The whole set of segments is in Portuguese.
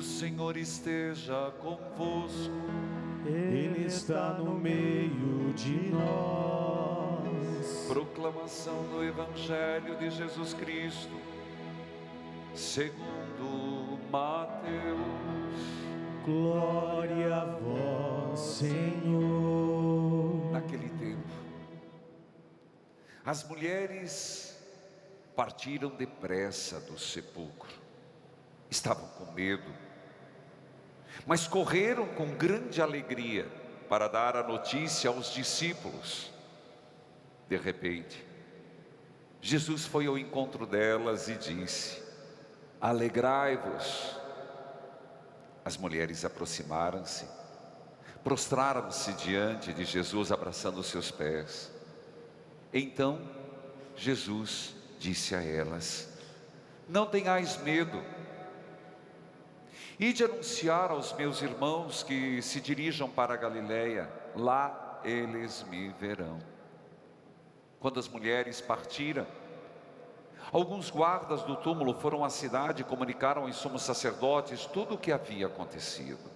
Senhor esteja convosco. Ele está no meio de nós. Proclamação do Evangelho de Jesus Cristo, segundo Mateus. Glória a vós, Senhor. Naquele tempo, as mulheres partiram depressa do sepulcro. Estavam com medo, mas correram com grande alegria para dar a notícia aos discípulos. De repente, Jesus foi ao encontro delas e disse: alegrai-vos. As mulheres aproximaram-se, prostraram-se diante de Jesus, abraçando seus pés. Então Jesus disse a elas: não tenhais medo. Ide anunciar aos meus irmãos que se dirijam para a Galileia, lá eles me verão. Quando as mulheres partiram, alguns guardas do túmulo foram à cidade e comunicaram aos sumos sacerdotes tudo o que havia acontecido.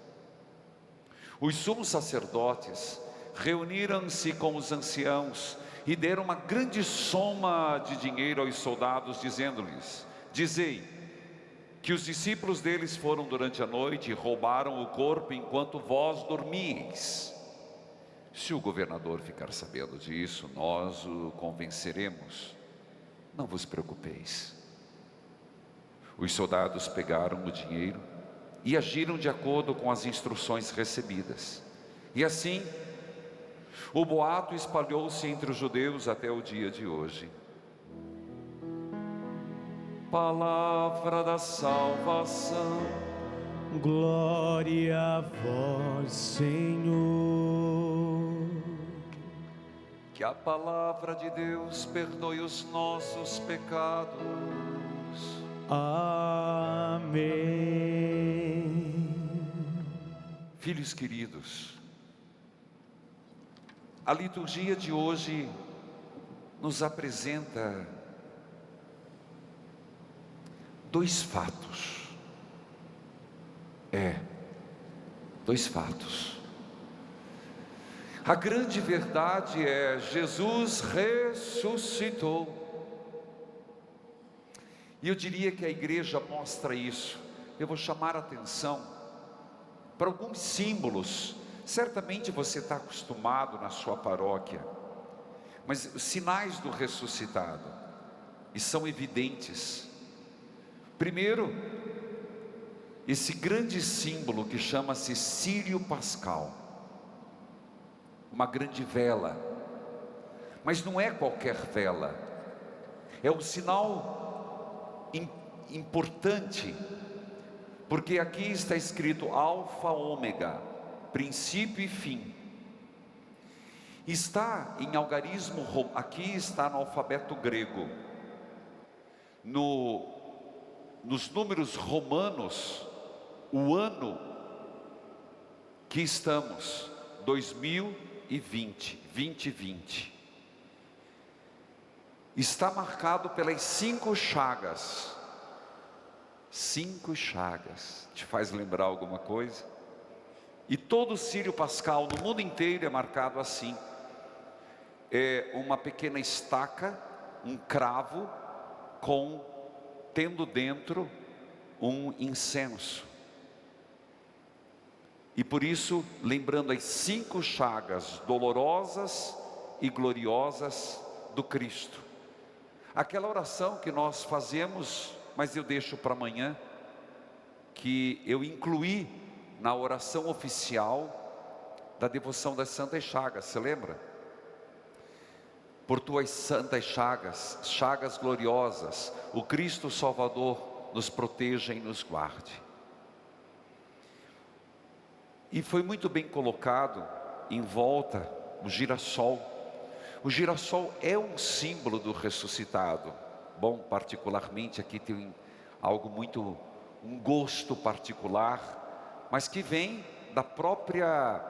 Os sumos sacerdotes reuniram-se com os anciãos e deram uma grande soma de dinheiro aos soldados, dizendo-lhes: dizei que os discípulos deles foram durante a noite e roubaram o corpo enquanto vós dormíeis. Se o governador ficar sabendo disso, nós o convenceremos. Não vos preocupeis. Os soldados pegaram o dinheiro e agiram de acordo com as instruções recebidas. E assim, o boato espalhou-se entre os judeus até o dia de hoje. Palavra da salvação. Glória a vós, Senhor. Que a palavra de Deus perdoe os nossos pecados. Amém. Filhos queridos, a liturgia de hoje nos apresenta dois fatos. Dois fatos. A grande verdade é: Jesus ressuscitou. E eu diria que a igreja mostra isso. Eu vou chamar a atenção para alguns símbolos. Certamente você está acostumado na sua paróquia, mas os sinais do ressuscitado, e são evidentes. Primeiro, esse grande símbolo que chama-se Círio Pascal, uma grande vela, mas não é qualquer vela, é um sinal importante, porque aqui está escrito Alfa, Ômega, princípio e fim. Está em algarismo, aqui está no alfabeto grego, nos números romanos, o ano que estamos, 2020, está marcado pelas 5 chagas. 5 chagas, te faz lembrar alguma coisa? E todo o Círio Pascal no mundo inteiro é marcado assim. É uma pequena estaca, um cravo, tendo dentro um incenso. E por isso, lembrando as 5 chagas dolorosas e gloriosas do Cristo. Aquela oração que nós fazemos, mas eu deixo para amanhã, que eu incluí na oração oficial da devoção das Santas Chagas, você lembra? Por tuas santas chagas, chagas gloriosas, o Cristo Salvador nos proteja e nos guarde. E foi muito bem colocado em volta o girassol. O girassol é um símbolo do ressuscitado. Bom, particularmente aqui tem um gosto particular, mas que vem da própria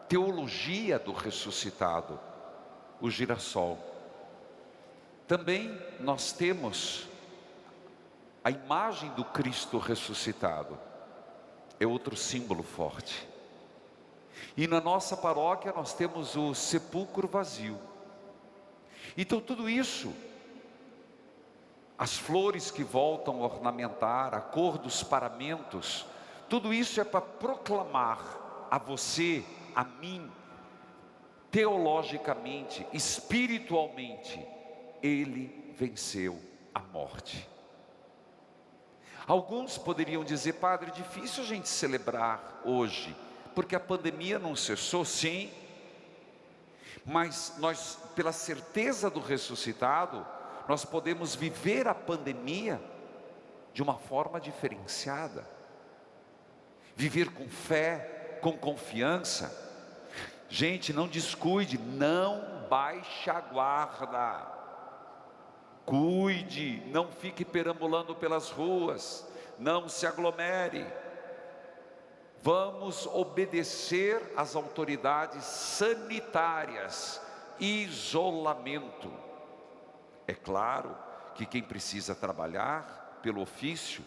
teologia do ressuscitado, o girassol. Também nós temos a imagem do Cristo ressuscitado. é outro símbolo forte. E na nossa paróquia nós temos o sepulcro vazio. Então tudo isso, as flores que voltam a ornamentar, a cor dos paramentos, tudo isso é para proclamar a você, a mim, teologicamente, espiritualmente, Ele venceu a morte. Alguns poderiam dizer: padre, difícil a gente celebrar hoje, porque a pandemia não cessou. Sim, mas nós, pela certeza do ressuscitado, nós podemos viver a pandemia de uma forma diferenciada, viver com fé, com confiança. Gente, não descuide, não baixe a guarda, cuide, não fique perambulando pelas ruas, não se aglomere. Vamos obedecer às autoridades sanitárias, isolamento. É claro que quem precisa trabalhar pelo ofício,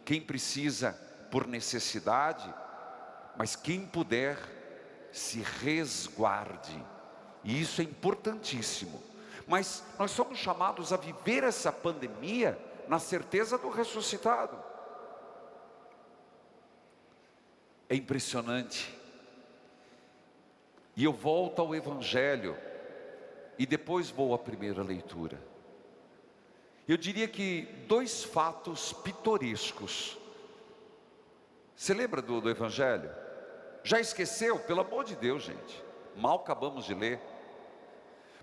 quem precisa por necessidade, mas quem puder, se resguarde. E isso é importantíssimo. Mas nós somos chamados a viver essa pandemia na certeza do ressuscitado. É impressionante. E eu volto ao Evangelho e depois vou à primeira leitura. Eu diria que dois fatos pitorescos. Você lembra do Evangelho? Já esqueceu? Pelo amor de Deus, gente. Mal acabamos de ler.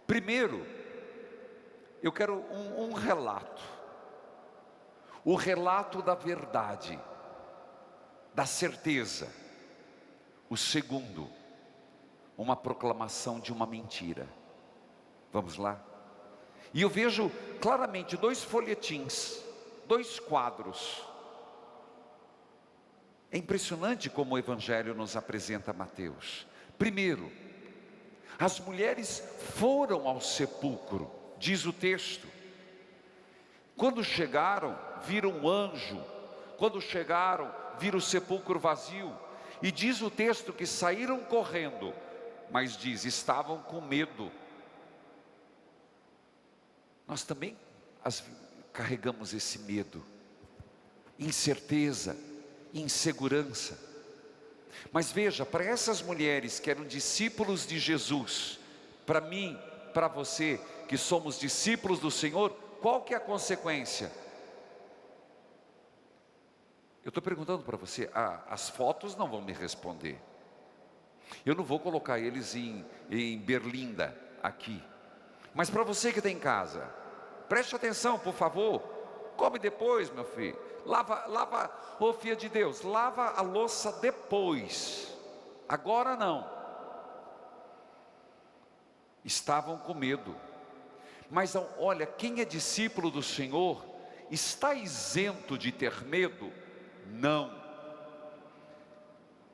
Primeiro, eu quero um relato. O relato da verdade, da certeza. O segundo, uma proclamação de uma mentira. Vamos lá? E eu vejo claramente dois folhetins, dois quadros. É impressionante como o Evangelho nos apresenta Mateus. Primeiro, as mulheres foram ao sepulcro, diz o texto. Quando chegaram, viram um anjo. Quando chegaram, viram o sepulcro vazio. E diz o texto que saíram correndo, mas diz, estavam com medo. Nós também carregamos esse medo, incerteza, insegurança. Mas veja, para essas mulheres que eram discípulos de Jesus, para mim, para você, que somos discípulos do Senhor, qual que é a consequência? Eu estou perguntando para você, as fotos não vão me responder. Eu não vou colocar eles em Berlinda, aqui. Mas para você que está em casa, preste atenção, por favor. Come depois, meu filho. Lava, ô filha de Deus, lava a louça depois. Agora não. Estavam com medo. Mas olha, quem é discípulo do Senhor, está isento de ter medo? Não.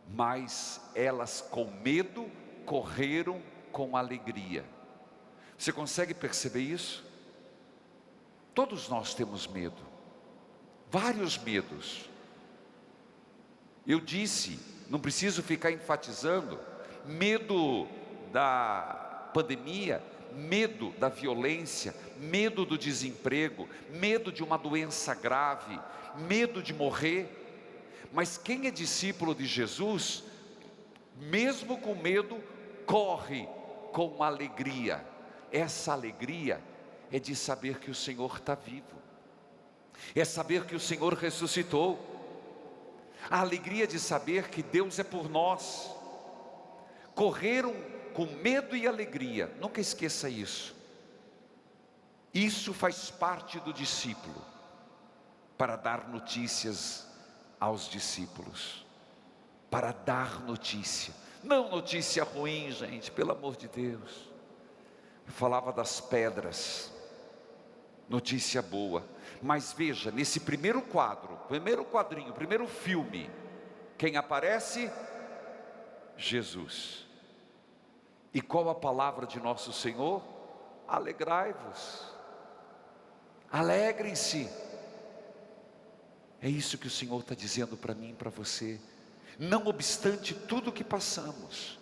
Mas elas com medo, correram com alegria. Você consegue perceber isso? Todos nós temos medo, vários medos. Eu disse, não preciso ficar enfatizando, medo da pandemia, medo da violência, medo do desemprego, medo de uma doença grave, medo de morrer. Mas quem é discípulo de Jesus, mesmo com medo, corre com alegria. Essa alegria é de saber que o Senhor está vivo, é saber que o Senhor ressuscitou, a alegria de saber que Deus é por nós. Correram com medo e alegria, nunca esqueça isso. Isso faz parte do discípulo, para dar notícias aos discípulos, para dar notícia, não notícia ruim, gente, pelo amor de Deus. Eu falava das pedras, notícia boa. Mas veja, nesse primeiro quadro, primeiro quadrinho, primeiro filme, quem aparece? Jesus. E qual a palavra de nosso Senhor? Alegrai-vos, alegrem-se. É isso que o Senhor está dizendo para mim e para você. Não obstante tudo que passamos,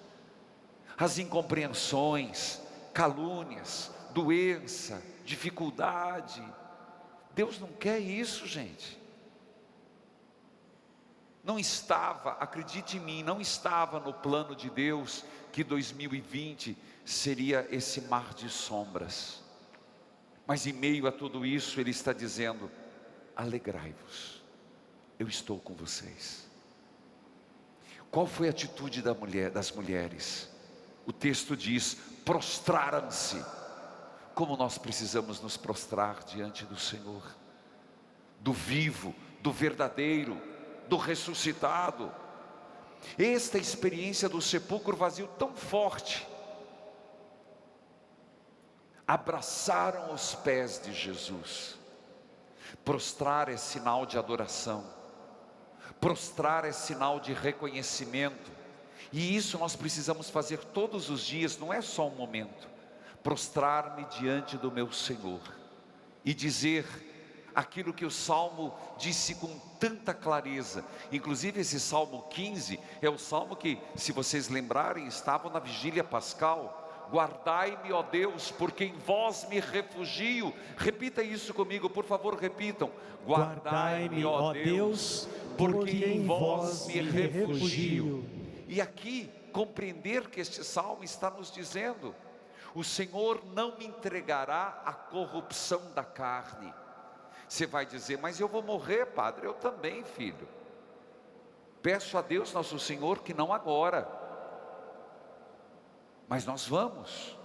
as incompreensões, calúnias, doença, dificuldade, Deus não quer isso, gente. Não estava, acredite em mim, não estava no plano de Deus que 2020 seria esse mar de sombras. Mas em meio a tudo isso, Ele está dizendo: alegrai-vos, eu estou com vocês. Qual foi a atitude das mulheres? O texto diz: prostraram-se. Como nós precisamos nos prostrar diante do Senhor, do vivo, do verdadeiro, do ressuscitado. Esta experiência do sepulcro vazio tão forte, abraçaram os pés de Jesus. Prostrar é sinal de adoração, prostrar é sinal de reconhecimento, e isso nós precisamos fazer todos os dias, não é só um momento. Prostrar-me diante do meu Senhor e dizer aquilo que o Salmo disse com tanta clareza. Inclusive esse Salmo 15 é o Salmo que, se vocês lembrarem, estava na vigília pascal. Guardai-me, ó Deus, porque em vós me refugio. Repita isso comigo, por favor, repitam. Guardai-me, ó Deus, porque em vós me refugio. E aqui, compreender que este Salmo está nos dizendo: o Senhor não me entregará à corrupção da carne. Você vai dizer: mas eu vou morrer, padre. Eu também, filho. Peço a Deus nosso Senhor que não agora, mas nós vamos.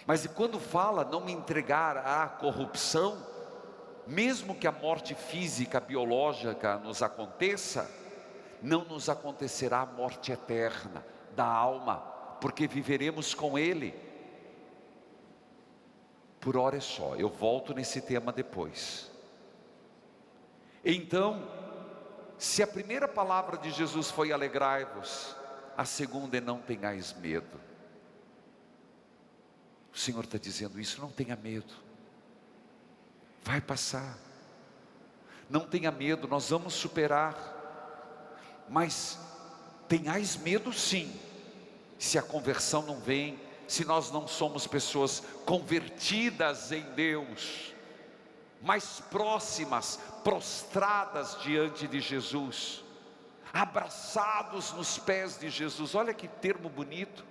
Mas e quando fala não me entregar à corrupção, mesmo que a morte física, biológica nos aconteça, não nos acontecerá a morte eterna da alma, porque viveremos com Ele. Por hora é só, eu volto nesse tema depois. Então, se a primeira palavra de Jesus foi alegrai-vos, a segunda é não tenhais medo. O Senhor está dizendo isso: não tenha medo, vai passar, não tenha medo, nós vamos superar. Mas tenhais medo sim, se a conversão não vem, se nós não somos pessoas convertidas em Deus, mais próximas, prostradas diante de Jesus, abraçados nos pés de Jesus. Olha que termo bonito,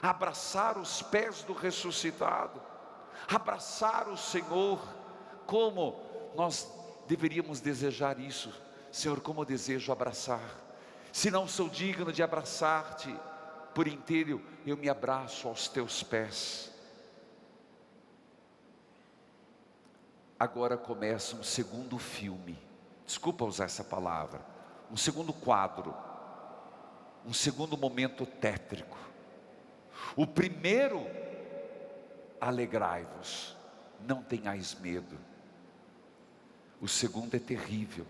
abraçar os pés do ressuscitado, abraçar o Senhor. Como nós deveríamos desejar isso? Senhor, como eu desejo abraçar. Se não sou digno de abraçar-te por inteiro, eu me abraço aos teus pés. Agora começa um segundo filme, desculpa usar essa palavra, um segundo quadro, um segundo momento tétrico. O primeiro: alegrai-vos, não tenhais medo. O segundo é terrível.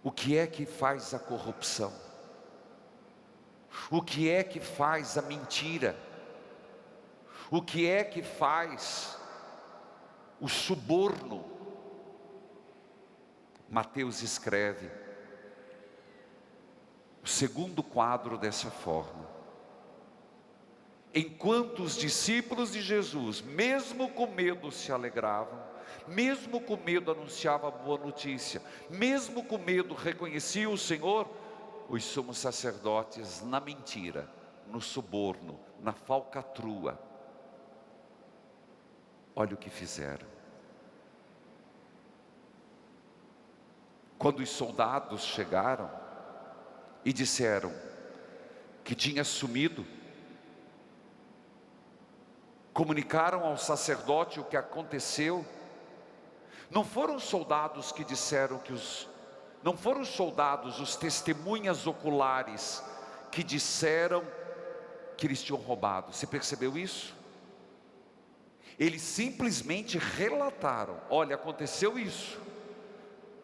O que é que faz a corrupção? O que é que faz a mentira? O que é que faz o suborno? Mateus escreve o segundo quadro dessa forma: enquanto os discípulos de Jesus, mesmo com medo, se alegravam, mesmo com medo anunciavam a boa notícia, mesmo com medo reconheciam o Senhor, os sumos sacerdotes na mentira, no suborno, na falcatrua, olha o que fizeram. Quando os soldados chegaram e disseram que tinha sumido, comunicaram ao sacerdote o que aconteceu. Não foram os soldados que disseram não foram os soldados, os testemunhas oculares, que disseram que eles tinham roubado. Você percebeu isso? Eles simplesmente relataram: olha, aconteceu isso.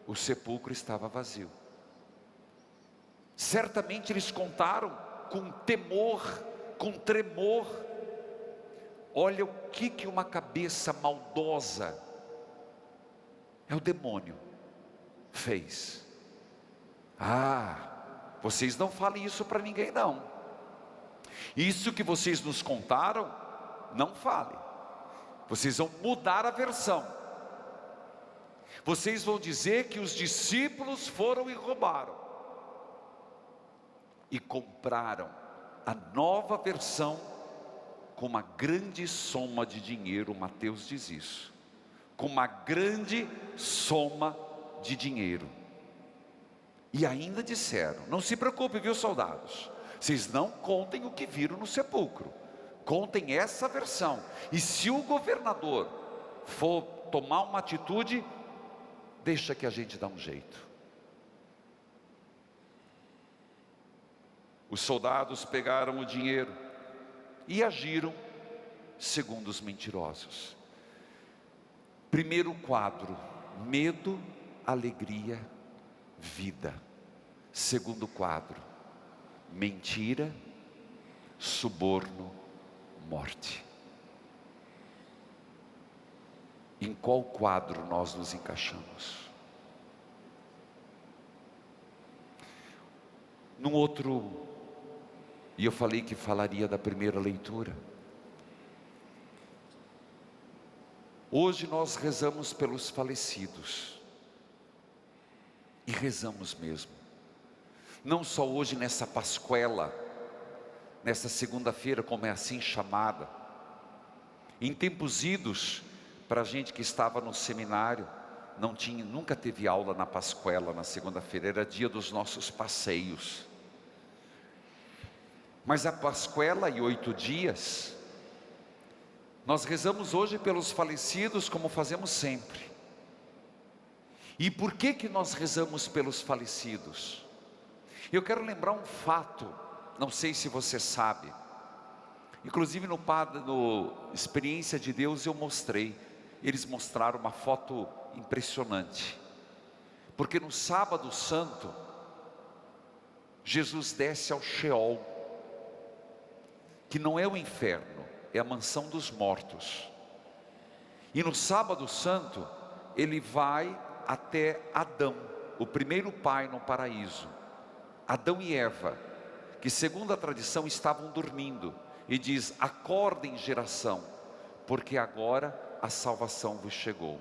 O sepulcro estava vazio. Certamente eles contaram com temor, com tremor. Olha o que uma cabeça maldosa, é o demônio, fez. Vocês não falem isso para ninguém não. Isso que vocês nos contaram, não falem. Vocês vão mudar a versão. Vocês vão dizer que os discípulos foram e roubaram. E compraram a nova versão com uma grande soma de dinheiro. Mateus diz isso. Com uma grande soma de dinheiro. E ainda disseram: não se preocupe, viu, soldados? Vocês não contem o que viram no sepulcro. Contem essa versão. E se o governador for tomar uma atitude, deixa que a gente dá um jeito. Os soldados pegaram o dinheiro e agiram segundo os mentirosos. Primeiro quadro: medo, alegria, vida. Segundo quadro: mentira, suborno, morte. Em qual quadro nós nos encaixamos? Num outro, e eu falei que falaria da primeira leitura. Hoje nós rezamos pelos falecidos. E rezamos mesmo. Não só hoje nessa Pascuela, nessa segunda-feira, como é assim chamada. Em tempos idos, para a gente que estava no seminário, nunca teve aula na Pascuela, na segunda-feira, era dia dos nossos passeios. Mas a Pascuela e 8 dias, nós rezamos hoje pelos falecidos como fazemos sempre. E por que nós rezamos pelos falecidos? Eu quero lembrar um fato, não sei se você sabe. Inclusive no Experiência de Deus eu mostrei. Eles mostraram uma foto impressionante. Porque no sábado santo, Jesus desce ao Sheol, que não é o inferno, é a mansão dos mortos. E no sábado santo, ele vai até Adão, o primeiro pai no paraíso. Adão e Eva, que segundo a tradição estavam dormindo. E diz: acordem, geração, porque agora a salvação vos chegou.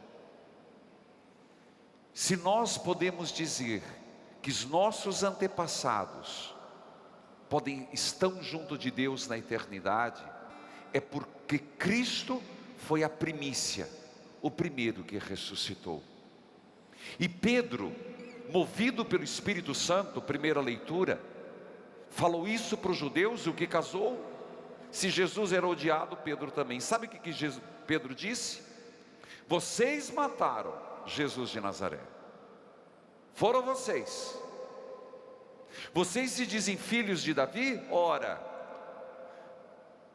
Se nós podemos dizer que os nossos antepassados estão junto de Deus na eternidade, é porque Cristo foi a primícia, o primeiro que ressuscitou. E Pedro, movido pelo Espírito Santo, primeira leitura, falou isso para os judeus, o que casou. Se Jesus era odiado, Pedro também. Sabe o que Pedro disse? Vocês mataram Jesus de Nazaré. Foram vocês. Vocês se dizem filhos de Davi? Ora,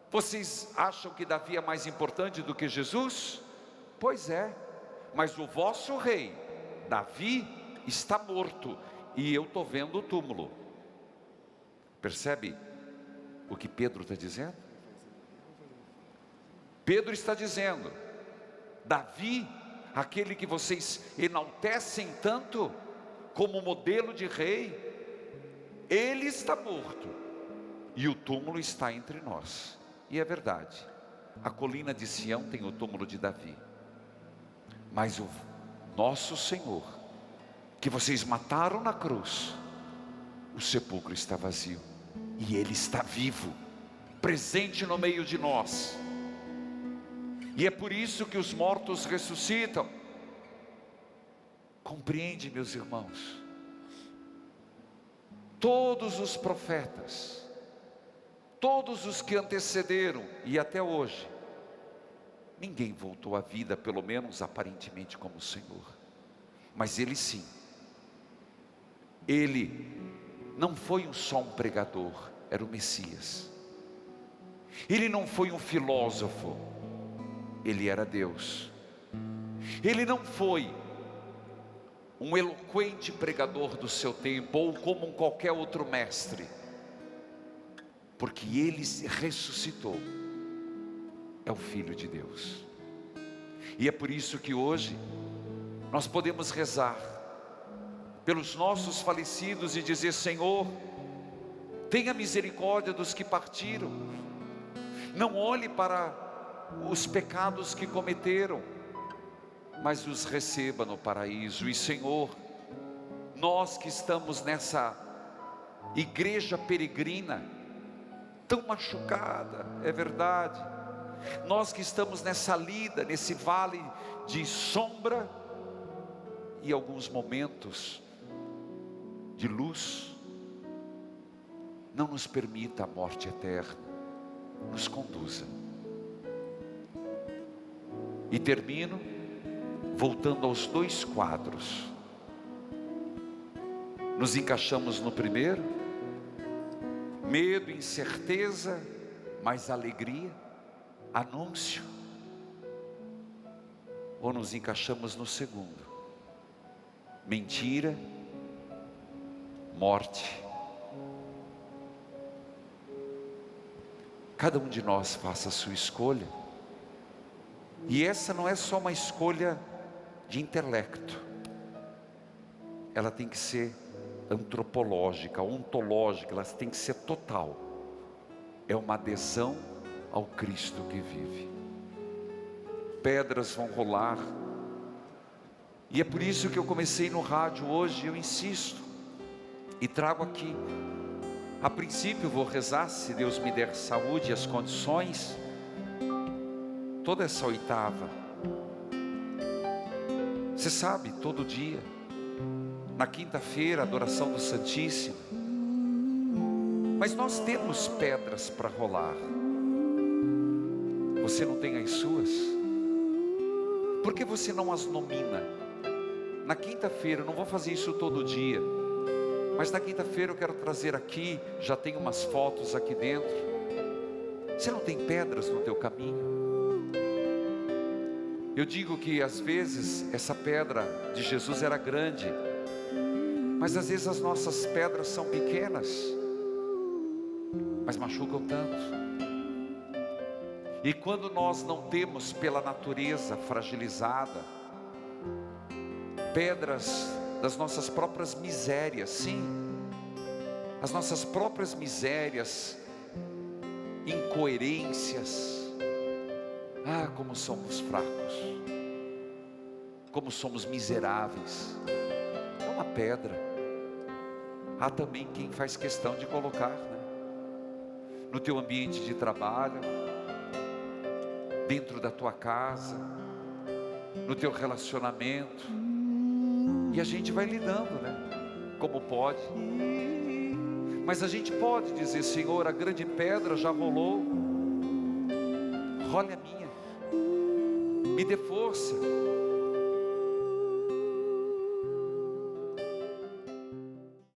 vocês acham que Davi é mais importante do que Jesus? Pois é, mas o vosso rei, Davi, está morto, e eu estou vendo o túmulo. Percebe o que Pedro está dizendo? Pedro está dizendo: Davi, aquele que vocês enaltecem tanto como modelo de rei, ele está morto, e o túmulo está entre nós. E é verdade, a colina de Sião tem o túmulo de Davi, mas o nosso Senhor, que vocês mataram na cruz, o sepulcro está vazio, e Ele está vivo, presente no meio de nós. E é por isso que os mortos ressuscitam. Compreende, meus irmãos? Todos os profetas, todos os que antecederam e até hoje, ninguém voltou à vida, pelo menos aparentemente, como o Senhor. Mas Ele sim. Ele não foi só um pregador, era o Messias. Ele não foi um filósofo, Ele era Deus. Ele não foi um eloquente pregador do seu tempo, ou como qualquer outro mestre, porque Ele ressuscitou, é o Filho de Deus. E é por isso que hoje nós podemos rezar pelos nossos falecidos e dizer: Senhor, tenha misericórdia dos que partiram. Não olhe para os pecados que cometeram, mas os receba no paraíso. E Senhor, nós que estamos nessa igreja peregrina, tão machucada, é verdade, nós que estamos nessa lida, nesse vale de sombra e alguns momentos de luz, não nos permita a morte eterna, nos conduza. E termino voltando aos 2 quadros. Nos encaixamos no primeiro, medo, incerteza, mas alegria, anúncio. Ou nos encaixamos no segundo, mentira, morte. Cada um de nós faça a sua escolha. E essa não é só uma escolha de intelecto, ela tem que ser antropológica, ontológica, ela tem que ser total. É uma adesão ao Cristo que vive. Pedras vão rolar, e é por isso que eu comecei no rádio hoje. Eu insisto e trago aqui. A princípio vou rezar, se Deus me der saúde e as condições, toda essa oitava. Você sabe, todo dia, na quinta-feira, adoração do Santíssimo. Mas nós temos pedras para rolar. Você não tem as suas? Por que você não as nomina? Na quinta-feira, eu não vou fazer isso todo dia, mas na quinta-feira eu quero trazer aqui, já tem umas fotos aqui dentro. Você não tem pedras no teu caminho? Eu digo que às vezes essa pedra de Jesus era grande, mas às vezes as nossas pedras são pequenas, mas machucam tanto. E quando nós não temos, pela natureza fragilizada, pedras das nossas próprias misérias, sim, as nossas próprias misérias, incoerências, como somos fracos, como somos miseráveis. É uma pedra. Há também quem faz questão de colocar, né? No teu ambiente de trabalho, dentro da tua casa, no teu relacionamento, e a gente vai lidando, né? Como pode. Mas a gente pode dizer: Senhor, a grande pedra já rolou, role a minha, me dê força,